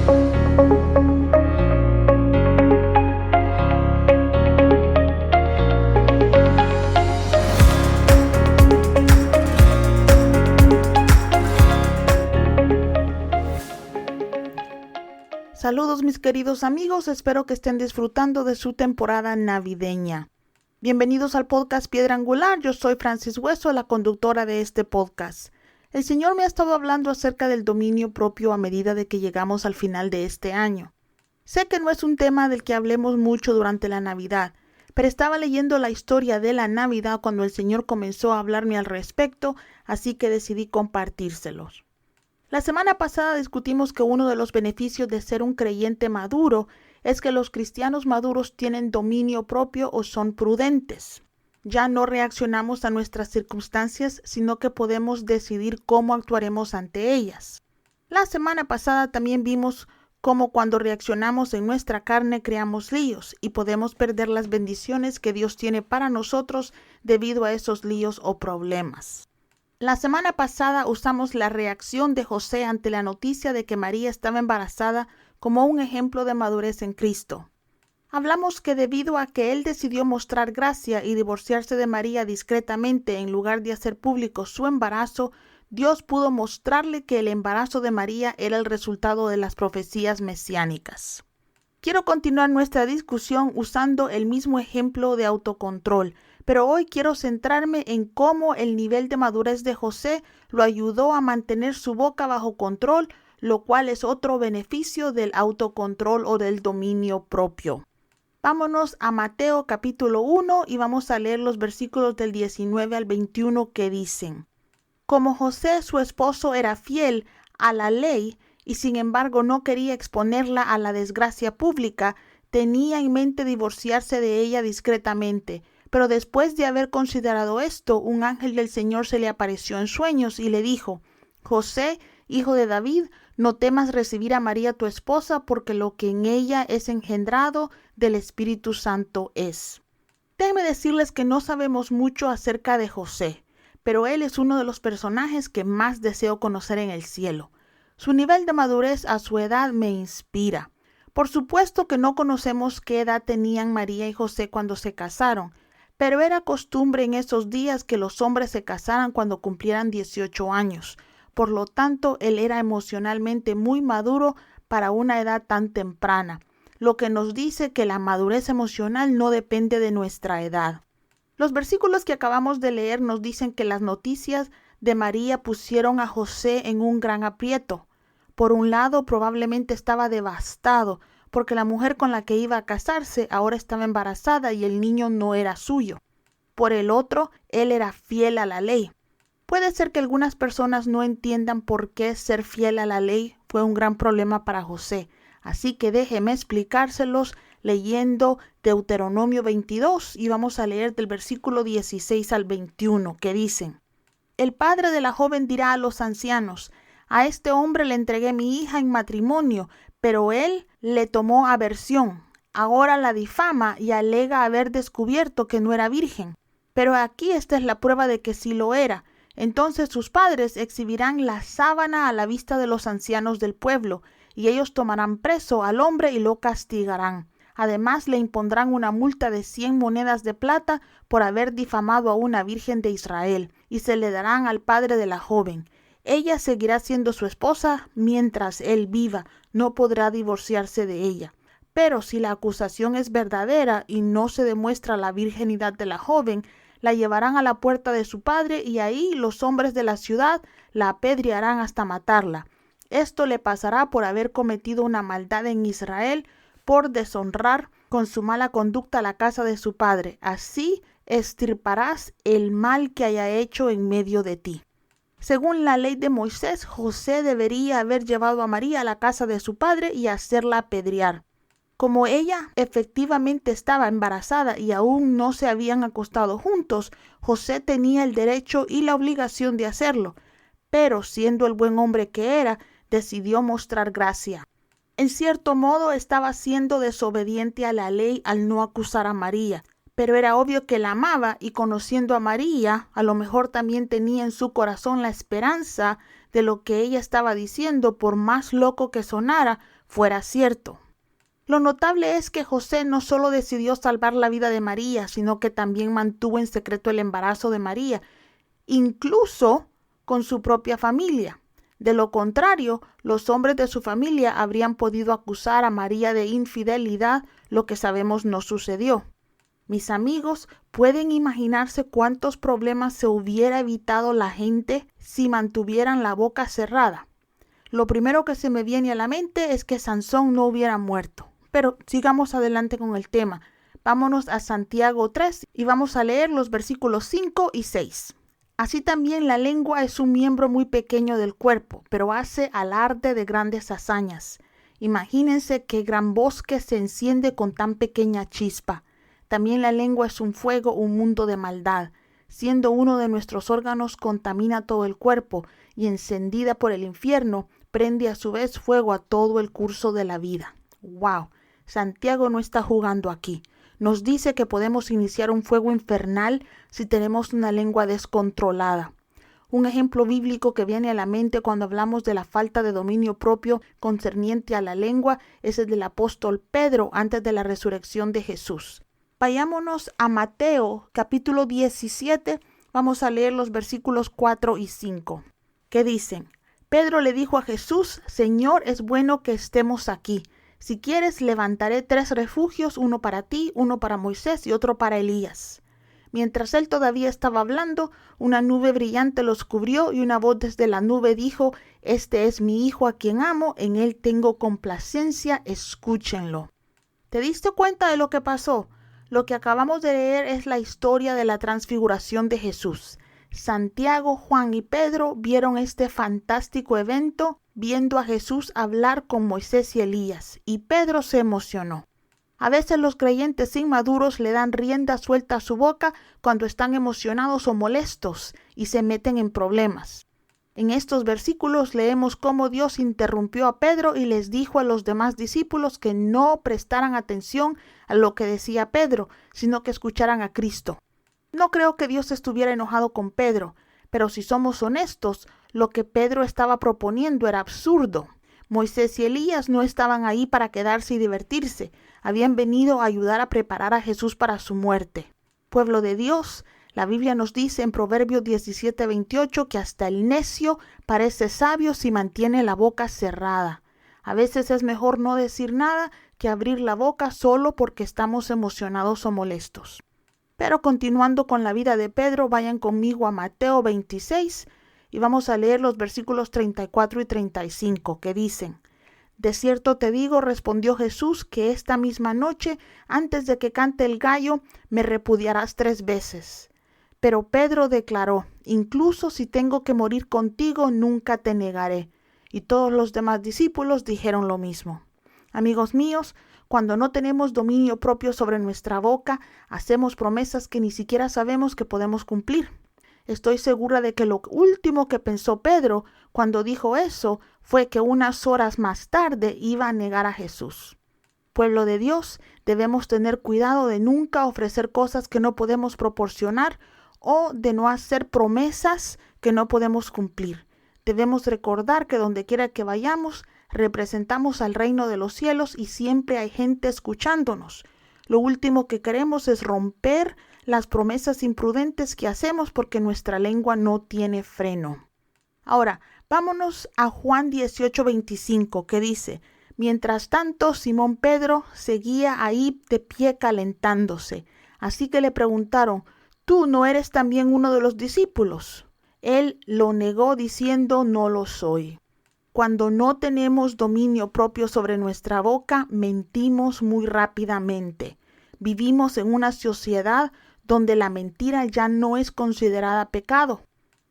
Saludos mis queridos amigos, espero que estén disfrutando de su temporada navideña. Bienvenidos al podcast Piedra Angular, yo soy Francis Hueso, la conductora de este podcast. El Señor me ha estado hablando acerca del dominio propio a medida de que llegamos al final de este año. Sé que no es un tema del que hablemos mucho durante la Navidad, pero estaba leyendo la historia de la Navidad cuando el Señor comenzó a hablarme al respecto, así que decidí compartírselos. La semana pasada discutimos que uno de los beneficios de ser un creyente maduro es que los cristianos maduros tienen dominio propio o son prudentes. Ya no reaccionamos a nuestras circunstancias, sino que podemos decidir cómo actuaremos ante ellas. La semana pasada también vimos cómo cuando reaccionamos en nuestra carne creamos líos y podemos perder las bendiciones que Dios tiene para nosotros debido a esos líos o problemas. La semana pasada usamos la reacción de José ante la noticia de que María estaba embarazada como un ejemplo de madurez en Cristo. Hablamos que debido a que él decidió mostrar gracia y divorciarse de María discretamente en lugar de hacer público su embarazo, Dios pudo mostrarle que el embarazo de María era el resultado de las profecías mesiánicas. Quiero continuar nuestra discusión usando el mismo ejemplo de autocontrol, pero hoy quiero centrarme en cómo el nivel de madurez de José lo ayudó a mantener su boca bajo control, lo cual es otro beneficio del autocontrol o del dominio propio. Vámonos a Mateo capítulo 1 y vamos a leer los versículos del 19 al 21 que dicen: Como José, su esposo, era fiel a la ley y sin embargo no quería exponerla a la desgracia pública, tenía en mente divorciarse de ella discretamente. Pero después de haber considerado esto, un ángel del Señor se le apareció en sueños y le dijo: José, hijo de David, no temas recibir a María tu esposa, porque lo que en ella es engendrado del Espíritu Santo es. Déjenme decirles que no sabemos mucho acerca de José, pero él es uno de los personajes que más deseo conocer en el cielo. Su nivel de madurez a su edad me inspira. Por supuesto que no conocemos qué edad tenían María y José cuando se casaron, pero era costumbre en esos días que los hombres se casaran cuando cumplieran 18 años. Por lo tanto, él era emocionalmente muy maduro para una edad tan temprana, lo que nos dice que la madurez emocional no depende de nuestra edad. Los versículos que acabamos de leer nos dicen que las noticias de María pusieron a José en un gran aprieto. Por un lado, probablemente estaba devastado, porque la mujer con la que iba a casarse ahora estaba embarazada y el niño no era suyo. Por el otro, él era fiel a la ley. Puede ser que algunas personas no entiendan por qué ser fiel a la ley fue un gran problema para José, así que déjeme explicárselos leyendo Deuteronomio 22 y vamos a leer del versículo 16 al 21, que dicen: El padre de la joven dirá a los ancianos: A este hombre le entregué mi hija en matrimonio, pero él le tomó aversión. Ahora la difama y alega haber descubierto que no era virgen. Pero aquí esta es la prueba de que sí lo era. Entonces sus padres exhibirán la sábana a la vista de los ancianos del pueblo, y ellos tomarán preso al hombre y lo castigarán. Además le impondrán una multa de 100 monedas de plata por haber difamado a una virgen de Israel, y se le darán al padre de la joven. Ella seguirá siendo su esposa mientras él viva, no podrá divorciarse de ella. Pero si la acusación es verdadera y no se demuestra la virginidad de la joven, la llevarán a la puerta de su padre y ahí los hombres de la ciudad la apedrearán hasta matarla. Esto le pasará por haber cometido una maldad en Israel, por deshonrar con su mala conducta la casa de su padre. Así extirparás el mal que haya hecho en medio de ti. Según la ley de Moisés, José debería haber llevado a María a la casa de su padre y hacerla apedrear. Como ella efectivamente estaba embarazada y aún no se habían acostado juntos, José tenía el derecho y la obligación de hacerlo, pero siendo el buen hombre que era, decidió mostrar gracia. En cierto modo estaba siendo desobediente a la ley al no acusar a María, pero era obvio que la amaba y conociendo a María, a lo mejor también tenía en su corazón la esperanza de lo que ella estaba diciendo, por más loco que sonara, fuera cierto. Lo notable es que José no solo decidió salvar la vida de María, sino que también mantuvo en secreto el embarazo de María, incluso con su propia familia. De lo contrario, los hombres de su familia habrían podido acusar a María de infidelidad, lo que sabemos no sucedió. Mis amigos, ¿pueden imaginarse cuántos problemas se hubiera evitado la gente si mantuvieran la boca cerrada? Lo primero que se me viene a la mente es que Sansón no hubiera muerto. Pero sigamos adelante con el tema. Vámonos a Santiago 3 y vamos a leer los versículos 5 y 6. Así también la lengua es un miembro muy pequeño del cuerpo, pero hace alarde de grandes hazañas. Imagínense qué gran bosque se enciende con tan pequeña chispa. También la lengua es un fuego, un mundo de maldad. Siendo uno de nuestros órganos, contamina todo el cuerpo y encendida por el infierno, prende a su vez fuego a todo el curso de la vida. ¡Wow! Santiago no está jugando aquí. Nos dice que podemos iniciar un fuego infernal si tenemos una lengua descontrolada. Un ejemplo bíblico que viene a la mente cuando hablamos de la falta de dominio propio concerniente a la lengua es el del apóstol Pedro antes de la resurrección de Jesús. Vayámonos a Mateo capítulo 17, vamos a leer los versículos 4 y 5, que dicen: Pedro le dijo a Jesús: Señor, es bueno que estemos aquí. Si quieres, levantaré 3 refugios, uno para ti, uno para Moisés y otro para Elías. Mientras él todavía estaba hablando, una nube brillante los cubrió y una voz desde la nube dijo: Este es mi hijo a quien amo, en él tengo complacencia, escúchenlo. ¿Te diste cuenta de lo que pasó? Lo que acabamos de leer es la historia de la transfiguración de Jesús. Santiago, Juan y Pedro vieron este fantástico evento viendo a Jesús hablar con Moisés y Elías, y Pedro se emocionó. A veces los creyentes inmaduros le dan rienda suelta a su boca cuando están emocionados o molestos y se meten en problemas. En estos versículos leemos cómo Dios interrumpió a Pedro y les dijo a los demás discípulos que no prestaran atención a lo que decía Pedro, sino que escucharan a Cristo. No creo que Dios estuviera enojado con Pedro, pero si somos honestos, lo que Pedro estaba proponiendo era absurdo. Moisés y Elías no estaban ahí para quedarse y divertirse, habían venido a ayudar a preparar a Jesús para su muerte. Pueblo de Dios, la Biblia nos dice en Proverbios 17:28 que hasta el necio parece sabio si mantiene la boca cerrada. A veces es mejor no decir nada que abrir la boca solo porque estamos emocionados o molestos. Pero continuando con la vida de Pedro, vayan conmigo a Mateo 26 y vamos a leer los versículos 34 y 35 que dicen: De cierto te digo, respondió Jesús, que esta misma noche, antes de que cante el gallo, me repudiarás 3 veces. Pero Pedro declaró: Incluso si tengo que morir contigo, nunca te negaré. Y todos los demás discípulos dijeron lo mismo. Amigos míos, cuando no tenemos dominio propio sobre nuestra boca, hacemos promesas que ni siquiera sabemos que podemos cumplir. Estoy segura de que lo último que pensó Pedro cuando dijo eso fue que unas horas más tarde iba a negar a Jesús. Pueblo de Dios, debemos tener cuidado de nunca ofrecer cosas que no podemos proporcionar o de no hacer promesas que no podemos cumplir. Debemos recordar que donde quiera que vayamos, representamos al reino de los cielos y siempre hay gente escuchándonos. Lo último que queremos es romper las promesas imprudentes que hacemos porque nuestra lengua no tiene freno. Ahora, vámonos a Juan 18:25, que dice: Mientras tanto, Simón Pedro seguía ahí de pie calentándose. Así que le preguntaron: ¿Tú no eres también uno de los discípulos? Él lo negó diciendo: No lo soy. Cuando no tenemos dominio propio sobre nuestra boca, mentimos muy rápidamente. Vivimos en una sociedad donde la mentira ya no es considerada pecado.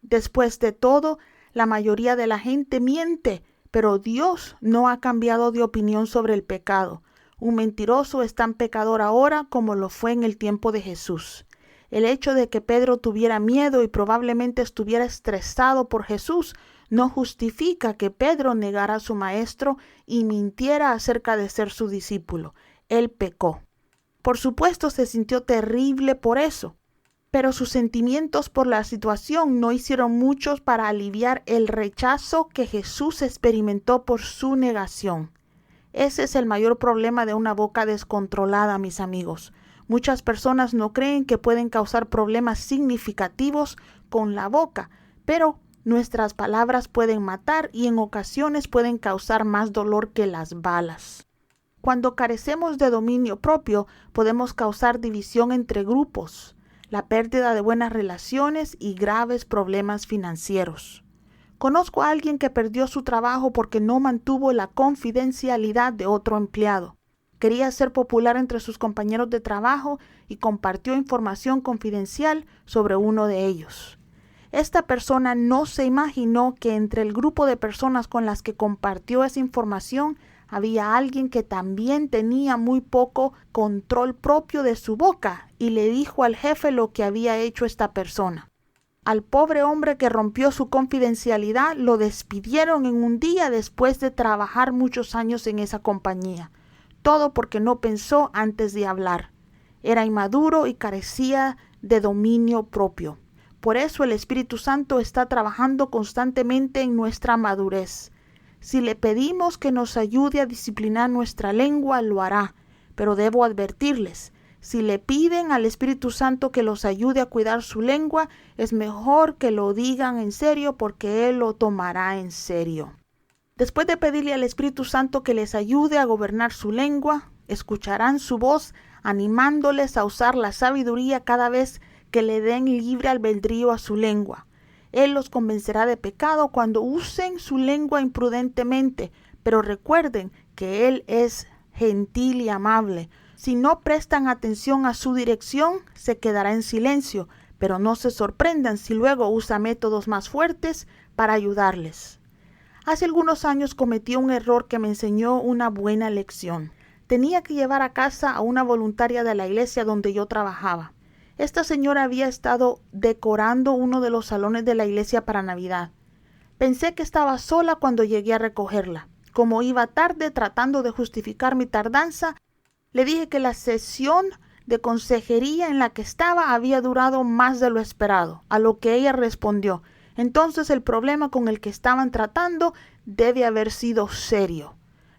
Después de todo, la mayoría de la gente miente, pero Dios no ha cambiado de opinión sobre el pecado. Un mentiroso es tan pecador ahora como lo fue en el tiempo de Jesús. El hecho de que Pedro tuviera miedo y probablemente estuviera estresado por Jesús no justifica que Pedro negara a su maestro y mintiera acerca de ser su discípulo. Él pecó. Por supuesto, se sintió terrible por eso. Pero sus sentimientos por la situación no hicieron mucho para aliviar el rechazo que Jesús experimentó por su negación. Ese es el mayor problema de una boca descontrolada, mis amigos. Muchas personas no creen que pueden causar problemas significativos con la boca, pero nuestras palabras pueden matar y en ocasiones pueden causar más dolor que las balas. Cuando carecemos de dominio propio, podemos causar división entre grupos, la pérdida de buenas relaciones y graves problemas financieros. Conozco a alguien que perdió su trabajo porque no mantuvo la confidencialidad de otro empleado. Quería ser popular entre sus compañeros de trabajo y compartió información confidencial sobre uno de ellos. Esta persona no se imaginó que entre el grupo de personas con las que compartió esa información había alguien que también tenía muy poco control propio de su boca y le dijo al jefe lo que había hecho esta persona. Al pobre hombre que rompió su confidencialidad lo despidieron en un día después de trabajar muchos años en esa compañía. Todo porque no pensó antes de hablar. Era inmaduro y carecía de dominio propio. Por eso el Espíritu Santo está trabajando constantemente en nuestra madurez. Si le pedimos que nos ayude a disciplinar nuestra lengua, lo hará. Pero debo advertirles, si le piden al Espíritu Santo que los ayude a cuidar su lengua, es mejor que lo digan en serio porque Él lo tomará en serio. Después de pedirle al Espíritu Santo que les ayude a gobernar su lengua, escucharán su voz animándoles a usar la sabiduría cada vez que le den libre albedrío a su lengua. Él los convencerá de pecado cuando usen su lengua imprudentemente, pero recuerden que Él es gentil y amable. Si no prestan atención a su dirección, se quedará en silencio, pero no se sorprendan si luego usa métodos más fuertes para ayudarles. Hace algunos años cometí un error que me enseñó una buena lección. Tenía que llevar a casa a una voluntaria de la iglesia donde yo trabajaba. Esta señora había estado decorando uno de los salones de la iglesia para Navidad. Pensé que estaba sola cuando llegué a recogerla. Como iba tarde tratando de justificar mi tardanza, le dije que la sesión de consejería en la que estaba había durado más de lo esperado, a lo que ella respondió: entonces el problema con el que estaban tratando debe haber sido serio.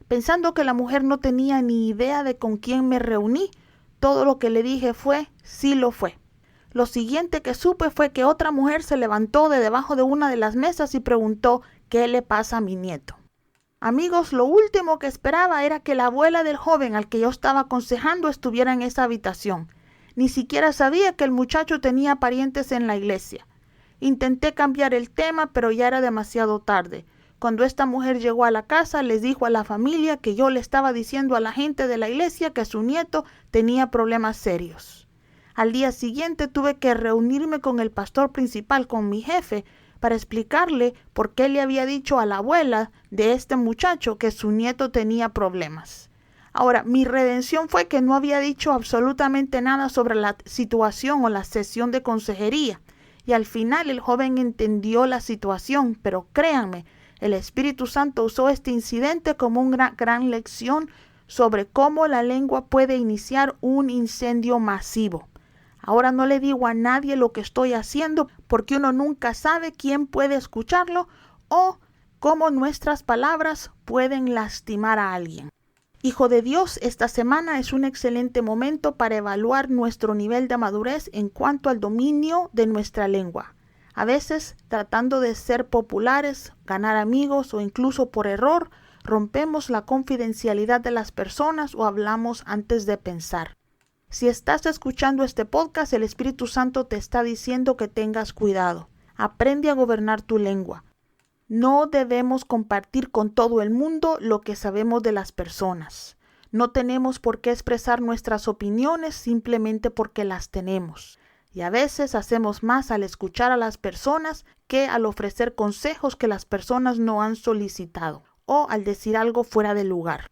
Pensando que la mujer no tenía ni idea de con quién me reuní, todo lo que le dije fue: sí lo fue. Lo siguiente que supe fue que otra mujer se levantó de debajo de una de las mesas y preguntó: ¿qué le pasa a mi nieto? Amigos, lo último que esperaba era que la abuela del joven al que yo estaba aconsejando estuviera en esa habitación. Ni siquiera sabía que el muchacho tenía parientes en la iglesia. Intenté cambiar el tema, pero ya era demasiado tarde. Cuando esta mujer llegó a la casa, les dijo a la familia que yo le estaba diciendo a la gente de la iglesia que su nieto tenía problemas serios. Al día siguiente tuve que reunirme con el pastor principal, con mi jefe, para explicarle por qué le había dicho a la abuela de este muchacho que su nieto tenía problemas. Ahora, mi redención fue que no había dicho absolutamente nada sobre la situación o la sesión de consejería. Y al final el joven entendió la situación, pero créanme, el Espíritu Santo usó este incidente como una gran lección sobre cómo la lengua puede iniciar un incendio masivo. Ahora no le digo a nadie lo que estoy haciendo porque uno nunca sabe quién puede escucharlo o cómo nuestras palabras pueden lastimar a alguien. Hijo de Dios, esta semana es un excelente momento para evaluar nuestro nivel de madurez en cuanto al dominio de nuestra lengua. A veces, tratando de ser populares, ganar amigos o incluso por error, rompemos la confidencialidad de las personas o hablamos antes de pensar. Si estás escuchando este podcast, el Espíritu Santo te está diciendo que tengas cuidado. Aprende a gobernar tu lengua. No debemos compartir con todo el mundo lo que sabemos de las personas. No tenemos por qué expresar nuestras opiniones simplemente porque las tenemos. Y a veces hacemos más al escuchar a las personas que al ofrecer consejos que las personas no han solicitado o al decir algo fuera de lugar.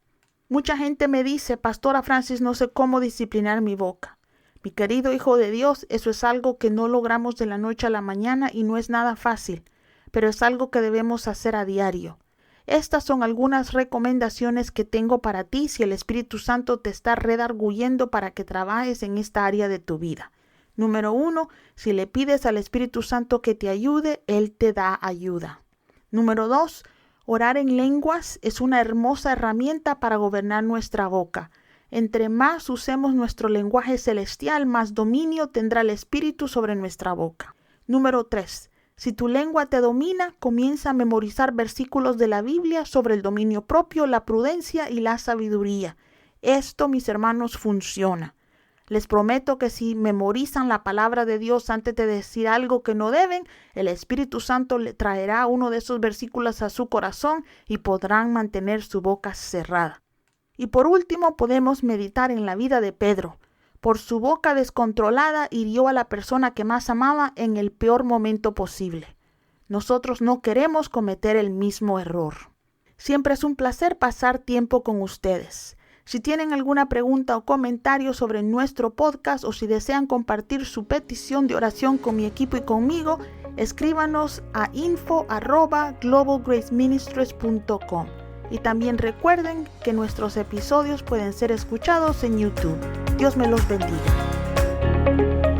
Mucha gente me dice: Pastora Francis, no sé cómo disciplinar mi boca. Mi querido hijo de Dios, eso es algo que no logramos de la noche a la mañana y no es nada fácil, pero es algo que debemos hacer a diario. Estas son algunas recomendaciones que tengo para ti si el Espíritu Santo te está redarguyendo para que trabajes en esta área de tu vida. Número 1, si le pides al Espíritu Santo que te ayude, Él te da ayuda. Número 2, orar en lenguas es una hermosa herramienta para gobernar nuestra boca. Entre más usemos nuestro lenguaje celestial, más dominio tendrá el Espíritu sobre nuestra boca. Número 3, si tu lengua te domina, comienza a memorizar versículos de la Biblia sobre el dominio propio, la prudencia y la sabiduría. Esto, mis hermanos, funciona. Les prometo que si memorizan la palabra de Dios antes de decir algo que no deben, el Espíritu Santo le traerá uno de esos versículos a su corazón y podrán mantener su boca cerrada. Y por último, podemos meditar en la vida de Pedro. Por su boca descontrolada hirió a la persona que más amaba en el peor momento posible. Nosotros no queremos cometer el mismo error. Siempre es un placer pasar tiempo con ustedes. Si tienen alguna pregunta o comentario sobre nuestro podcast o si desean compartir su petición de oración con mi equipo y conmigo, escríbanos a info@globalgraceministries.com. Y también recuerden que nuestros episodios pueden ser escuchados en YouTube. Dios me los bendiga.